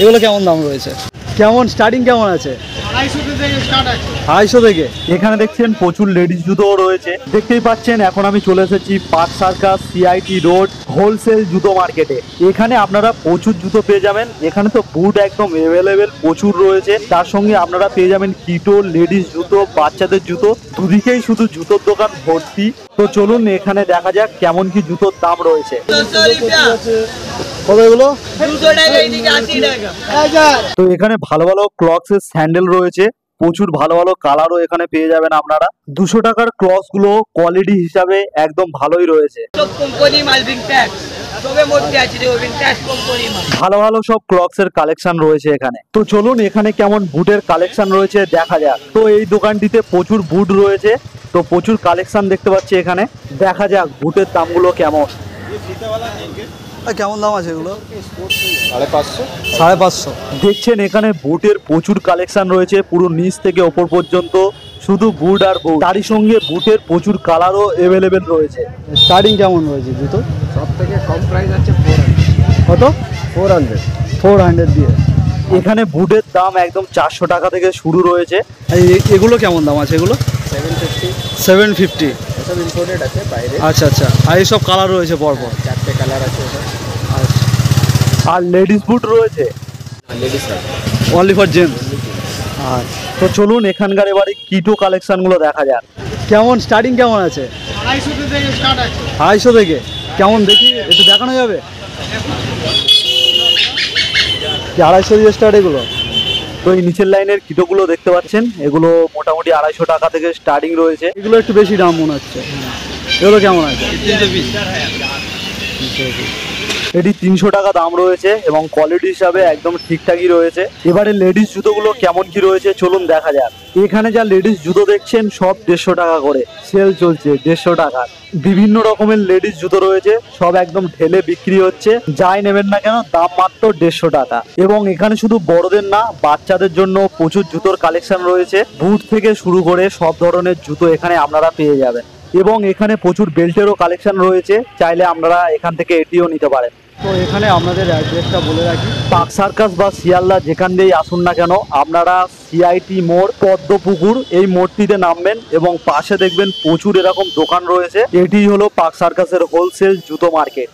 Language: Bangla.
এগুলো কেমন দাম রয়েছে, কেমন স্টার্টিং কেমন আছে? 250 থেকে স্টার্ট আছে। 250 থেকে। এখানে দেখছেন প্রচুর লেডিস জুতোও রয়েছে। দেখতেই পাচ্ছেন এখন আমি চলে এসেছি park circus CIT road wholesale জুতো মার্কেটে। এখানে আপনারা প্রচুর জুতো পেয়ে যাবেন। এখানে তো বুট একদম অ্যাভেলেবেল প্রচুর রয়েছে, তার সঙ্গে আপনারা পেয়ে যাবেন কিটো, লেডিস জুতো, বাচ্চাদের জুতো, দুদিকেই শুধু জুতোর দোকান ভর্তি। তো চলুন এখানে দেখা যাক কেমন কি জুতোর দাম রয়েছে। কত এগুলো? তো এখানে ভালো ভালো ক্লক্সের স্যান্ডেল রয়েছে, প্রচুর ভালো ভালো কালারও এখানে পেয়ে যাবেন আপনারা। 200 টাকার ক্লক্স গুলো কোয়ালিটি হিসাবে একদম ভালোই রয়েছে। ভালো ভালো সব ক্লক্স এর কালেকশন রয়েছে এখানে। তো চলুন এখানে কেমন বুটের কালেকশন রয়েছে দেখা যাক। তো এই দোকানটিতে প্রচুর বুট রয়েছে, তো প্রচুর কালেকশন দেখতে পাচ্ছি এখানে। দেখা যাক বুটের দামগুলো কেমন। কেমন দাম আছে এগুলো? 550। 550। দেখছেন এখানে বুটের প্রচুর কালেকশন রয়েছে, পুরো নিচ থেকে ওপর পর্যন্ত শুধু বুট আর বুট। তারই সঙ্গে বুটের প্রচুর কালারও অ্যাভেলেবেল রয়েছে। স্টার্টিং কেমন রয়েছে জুতো? সব থেকে কম প্রাইস আছে 400। কত? 400। 400 দিয়ে। এখানে বুটের দাম একদম 400 টাকা থেকে শুরু রয়েছে। এগুলো কেমন দাম আছে এগুলো? 750। 750। সব ইম্পোর্টেড আছে বাইরে। আচ্ছা আচ্ছা, আর এই সব কালার রয়েছে পরপর? 4টে কালার আছে এটা। আর লেডিস বুট রয়েছে লেডিস অনলি ফর জেন্টস। আর তো চলুন এখানকার এবারে কিটো কালেকশনগুলো দেখা যাক। কেমন স্টার্টিং কেমন আছে? 250 থেকে স্টার্ট আছে। 250 থেকে। কেমন দেখি একটু দেখানো যাবে? 250 দিয়ে স্টার্ট এগুলো? তো এই নিচের লাইনের কিটোগুলো দেখতে পাচ্ছেন, এগুলো মোটামুটি 250 টাকা থেকে স্টার্টিং রয়েছে। এগুলো একটু বেশি দাম মনে হচ্ছে। এগুলো কেমন আছে? এটি 300 টাকা দাম রয়েছে এবং কোয়ালিটি হিসাবে একদম ঠিকঠাকই রয়েছে। এবারে লেডিস জুতোগুলো কেমন কি রয়েছে চলুন দেখা যাক। এখানে যা লেডিস জুতো দেখছেন সব 150 টাকা করে সেল চলছে, 150 টাকা। বিভিন্ন রকমের লেডিস জুতো রয়েছে, সব একদম ঢেলে বিক্রি হচ্ছে। যাই নেবেন না কেন দাম মাত্র 150 টাকা। এবং এখানে শুধু বড়দের না, বাচ্চাদের জন্য প্রচুর জুতোর কালেকশন রয়েছে। বুট থেকে শুরু করে সব ধরনের জুতো এখানে আপনারা পেয়ে যাবেন। এবং এখানে প্রচুর বেল্টেরও কালেকশন রয়েছে, চাইলে আপনারা এখান থেকে এটিও নিতে পারেন। তো এখানে আপনাদের অ্যাড্রেসটা বলে রাখি। পার্ক সার্কাস বা শিয়ালদা যেখান দিয়েই আসুন না কেন, আপনারা সিআইটি মোড় পদ্মপুকুর এই মোড়টিতে নামবেন এবং পাশে দেখবেন প্রচুর এরকম দোকান রয়েছে। এটি হলো পার্ক সার্কাসের হোলসেল জুতো মার্কেট।